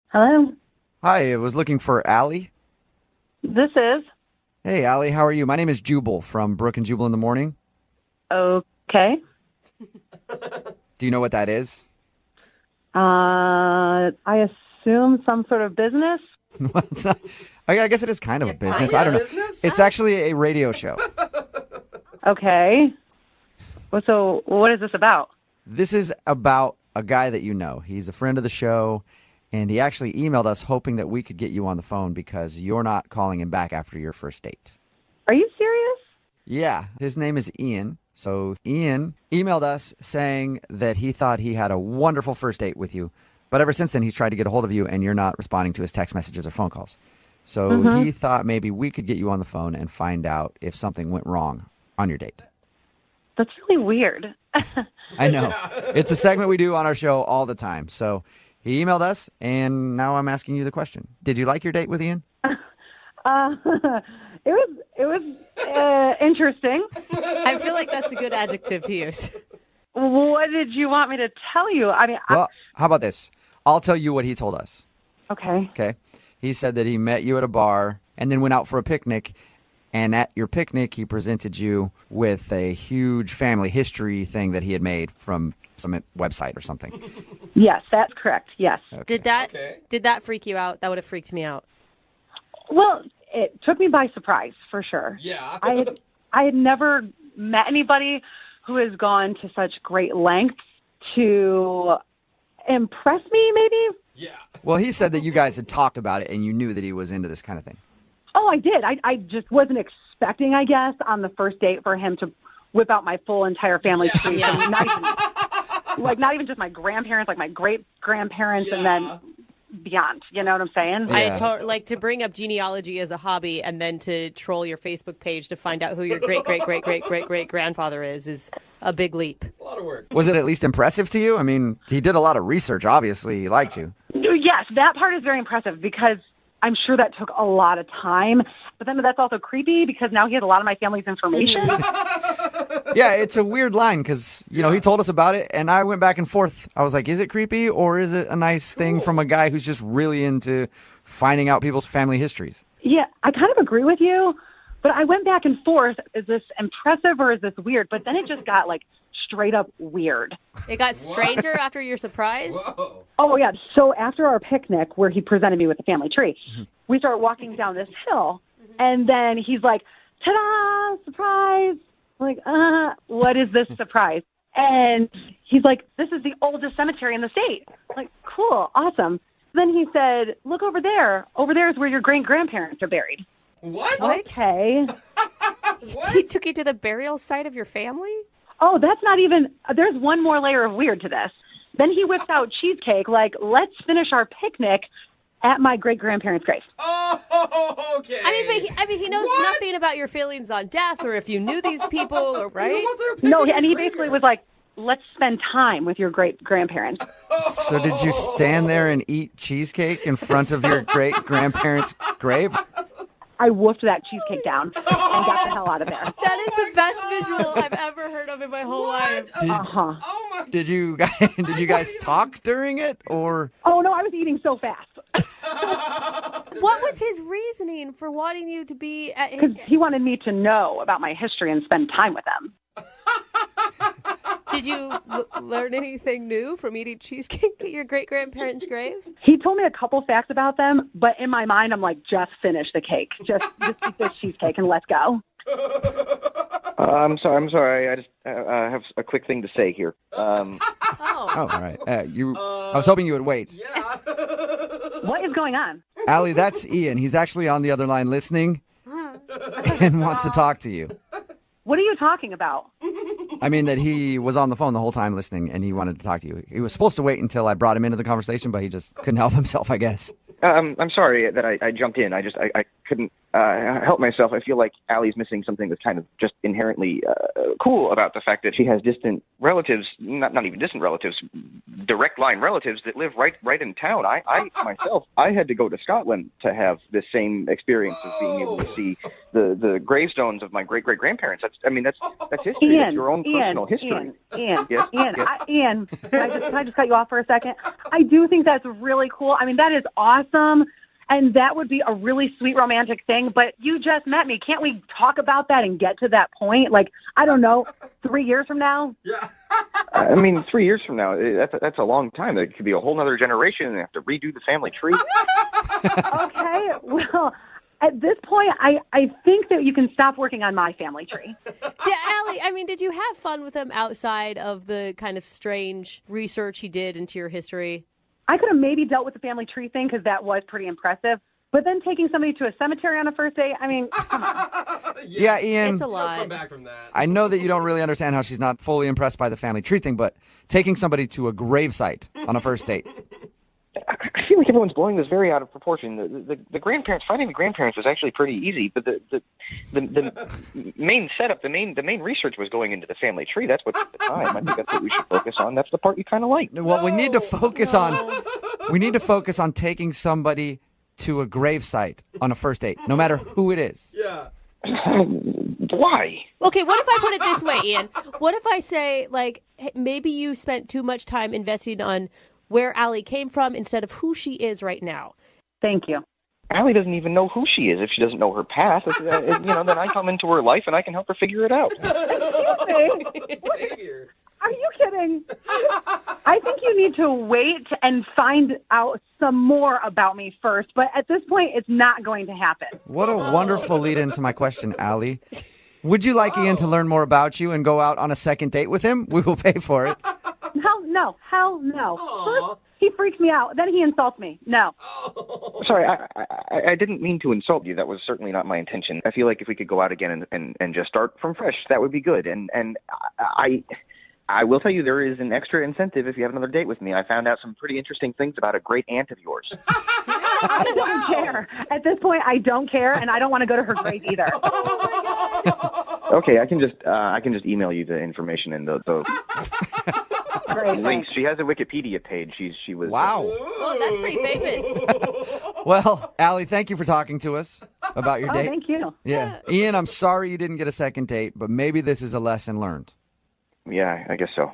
Hello. Hi, I was looking for Allie. This is Hey, Allie, how are you? My name is Jubal from Brook and Jubal in the Morning. okay. Do you know what that is? I assume some sort of business. Well, it's not, I guess it is kind of a business. kind I of don't know. business? It's actually a radio show. Okay. Well, so what is this about? This is about a guy that you know. He's a friend of the show, and he actually emailed us hoping that we could get you on the phone because you're not calling him back after your first date. Are you serious? Yeah, his name is Ian. So Ian emailed us saying that he thought he had a wonderful first date with you, but ever since then he's tried to get a hold of you and you're not responding to his text messages or phone calls. So he thought maybe we could get you on the phone and find out if something went wrong on your date. That's really weird. I know. It's a segment we do on our show all the time. So he emailed us, and now I'm asking you the question. Did you like your date with Ian? It was interesting. I feel like that's a good adjective to use. What did you want me to tell you? I mean, Well, how about this? I'll tell you what he told us. okay. Okay. He said that he met you at a bar and then went out for a picnic. And at your picnic, he presented you with a huge family history thing that he had made from some website or something. Yes, that's correct. Yes. Did that freak you out? That would have freaked me out. Well, it took me by surprise for sure. Yeah. I had never met anybody who has gone to such great lengths to impress me, maybe. Yeah. Well, he said that you guys had talked about it and you knew that he was into this kind of thing. Oh, I did. I just wasn't expecting, I guess, on the first date for him to whip out my full entire family tree. Yeah. So not even just my grandparents, like my great grandparents, and then beyond. You know what I'm saying? Yeah. Like to bring up genealogy as a hobby and then to troll your Facebook page to find out who your great grandfather is a big leap. It's a lot of work. Was it at least impressive to you? I mean, he did a lot of research. Obviously, he liked you. Yes, that part is very impressive because I'm sure that took a lot of time. But then that's also creepy because now he has a lot of my family's information. Yeah, it's a weird line because, you know, he told us about it and I went back and forth. I was like, is it creepy or is it a nice thing from a guy who's just really into finding out people's family histories? Yeah, I kind of agree with you, but I went back and forth. Is this impressive or is this weird? But then it just got like straight up weird. It got stranger after your surprise? Whoa. Oh, yeah. So after our picnic where he presented me with the family tree, we started walking down this hill, and then he's like, ta-da, surprise. I'm like, what is this surprise? And he's like, this is the oldest cemetery in the state. I'm like, cool, awesome. Then he said, look over there. Over there is where your great-grandparents are buried. What? Okay. What? He took you to the burial site of your family? Oh, that's not even, there's one more layer of weird to this. Then he whips out cheesecake, like, let's finish our picnic at my great-grandparents' grave. Oh, okay. I mean, he knows nothing about your feelings on death or if you knew these people, or right? No, and he basically was like, let's spend time with your great-grandparents. So did you stand there and eat cheesecake in front of your great-grandparents' grave? I woofed that cheesecake down and got the hell out of there. That is the best visual I've ever heard of in my whole life. Uh-huh. Oh my. Did you guys talk during it or? Oh, no, I was eating so fast. What was his reasoning for wanting you to be at Because he wanted me to know about my history and spend time with them. Did you learn anything new from eating cheesecake at your great-grandparents' grave? He told me a couple facts about them, but in my mind, I'm like, just finish the cake. Just eat this cheesecake and let's go. I'm sorry. I just have a quick thing to say here. Oh. Oh, all right. I was hoping you would wait. Yeah. What is going on? Allie, that's Ian. He's actually on the other line listening and wants to talk to you. What are you talking about? I mean that he was on the phone the whole time listening and he wanted to talk to you. He was supposed to wait until I brought him into the conversation, but he just couldn't help himself, I guess. I'm sorry that I jumped in. I couldn't help myself. I feel like Allie's missing something that's kind of just inherently cool about the fact that she has distant relatives, not even distant relatives, direct line relatives that live right in town. I myself, I had to go to Scotland to have this same experience of being able to see the gravestones of my great-great-grandparents. That's history. That's your own personal history. Ian, Yes? Ian, Yes? Ian, can I just cut you off for a second? I do think that's really cool. I mean, that is awesome. And that would be a really sweet romantic thing, but you just met me. Can't we talk about that and get to that point? Like, I don't know, 3 years from now? Yeah. 3 years from now, that's a long time. It could be a whole other generation and they have to redo the family tree. Okay, well, at this point, I think that you can stop working on my family tree. Yeah, Allie, I mean, did you have fun with him outside of the kind of strange research he did into your history? I could have maybe dealt with the family tree thing because that was pretty impressive. But then taking somebody to a cemetery on a first date, I mean, come on. Yeah, Ian. It's a I'll lot. come back from that. I know that you don't really understand how she's not fully impressed by the family tree thing, but taking somebody to a gravesite on a first date. I feel like everyone's blowing this very out of proportion. The grandparents, finding the grandparents was actually pretty easy, but the main setup, the main research was going into the family tree. That's what's at the time. I think that's what we should focus on. That's the part you kind of like. What we need to focus on taking somebody to a gravesite on a first date, no matter who it is. Yeah. Why? Okay, what if I put it this way, Ian? What if I say, like, hey, maybe you spent too much time investing on where Allie came from instead of who she is right now? Thank you. Allie doesn't even know who she is if she doesn't know her past. Then I come into her life and I can help her figure it out. Savior. Are you kidding? I think you need to wait and find out some more about me first. But at this point, it's not going to happen. What a wonderful lead into my question, Allie. Would you like Ian to learn more about you and go out on a second date with him? We will pay for it. Hell no. Aw. First, he freaks me out. Then he insults me. No. Sorry, I didn't mean to insult you. That was certainly not my intention. I feel like if we could go out again and just start from fresh, that would be good. And I will tell you there is an extra incentive if you have another date with me. I found out some pretty interesting things about a great aunt of yours. I don't care. At this point, I don't care, and I don't want to go to her grave either. Okay, I can just email you the information and the Great. links. She has a Wikipedia page. She was Wow. Oh, that's pretty famous. Well, Allie, thank you for talking to us about your Oh, date. thank you. Yeah. Ian, I'm sorry you didn't get a second date, but maybe this is a lesson learned. Yeah, I guess so.